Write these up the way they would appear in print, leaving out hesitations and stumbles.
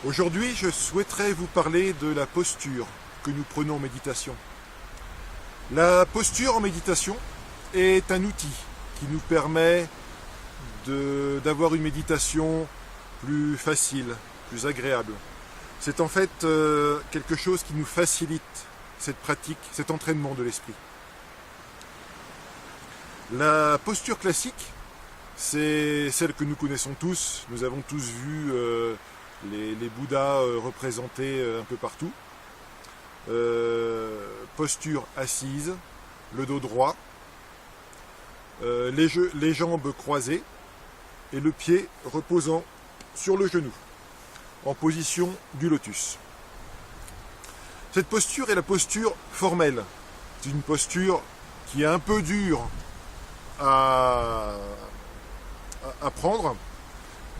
Aujourd'hui, je souhaiterais vous parler de la posture que nous prenons en méditation. La posture en méditation est un outil qui nous permet d'avoir une méditation plus facile, plus agréable. C'est en fait quelque chose qui nous facilite cette pratique, cet entraînement de l'esprit. La posture classique, c'est celle que nous connaissons tous. Nous avons tous vu les Bouddhas représentés un peu partout. Posture assise, le dos droit, les jambes croisées et le pied reposant sur le genou, en position du lotus. Cette posture est la posture formelle. C'est une posture qui est un peu dure à prendre,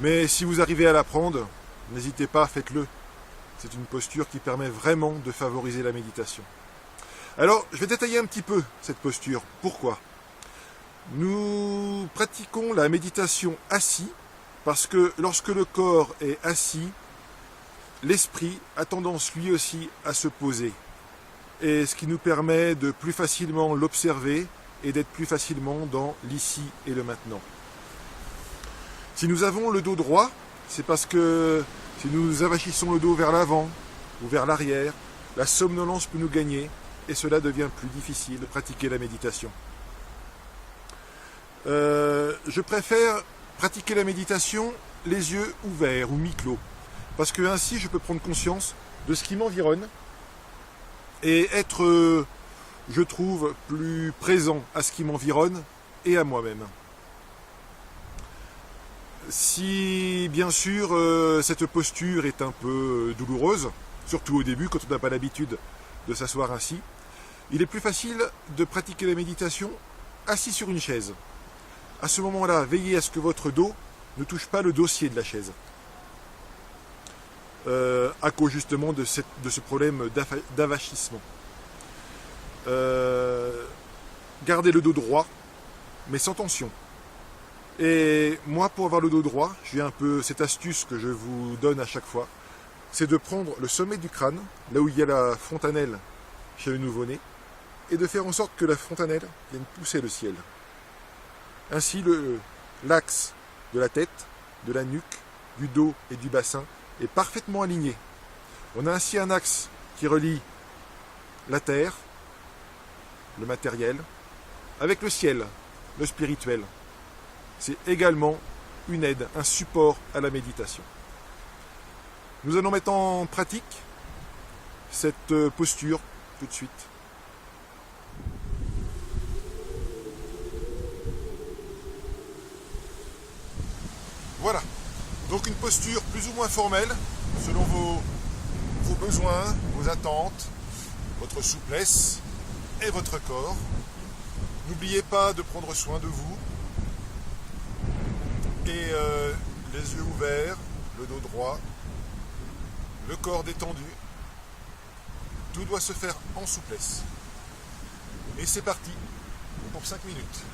mais si vous arrivez à la prendre, n'hésitez pas, faites-le. C'est une posture qui permet vraiment de favoriser la méditation. Alors, je vais détailler un petit peu cette posture. Pourquoi ? Nous pratiquons la méditation assis parce que lorsque le corps est assis, l'esprit a tendance lui aussi à se poser. Et ce qui nous permet de plus facilement l'observer et d'être plus facilement dans l'ici et le maintenant. Si nous avons le dos droit, c'est parce que si nous avachissons le dos vers l'avant ou vers l'arrière, la somnolence peut nous gagner et cela devient plus difficile de pratiquer la méditation. Je préfère pratiquer la méditation les yeux ouverts ou mi-clos, parce que ainsi je peux prendre conscience de ce qui m'environne et être, je trouve, plus présent à ce qui m'environne et à moi-même. Si, bien sûr, cette posture est un peu douloureuse, surtout au début, quand on n'a pas l'habitude de s'asseoir ainsi, il est plus facile de pratiquer la méditation assis sur une chaise. À ce moment-là, veillez à ce que votre dos ne touche pas le dossier de la chaise, à cause justement de ce problème d'avachissement. Gardez le dos droit, mais sans tension. Et moi, pour avoir le dos droit, j'ai un peu cette astuce que je vous donne à chaque fois, c'est de prendre le sommet du crâne, là où il y a la fontanelle chez le nouveau-né, et de faire en sorte que la fontanelle vienne pousser le ciel. Ainsi, l'axe de la tête, de la nuque, du dos et du bassin est parfaitement aligné. On a ainsi un axe qui relie la terre, le matériel, avec le ciel, le spirituel. C'est également une aide, un support à la méditation. Nous allons mettre en pratique cette posture tout de suite. Voilà, donc une posture plus ou moins formelle, selon vos besoins, vos attentes, votre souplesse et votre corps. N'oubliez pas de prendre soin de vous. Et les yeux ouverts, le dos droit, le corps détendu. Tout doit se faire en souplesse. Et c'est parti pour 5 minutes.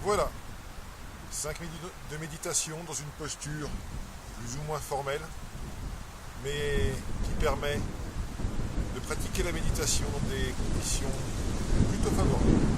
Voilà, 5 minutes de méditation dans une posture plus ou moins formelle, mais qui permet de pratiquer la méditation dans des conditions plutôt favorables.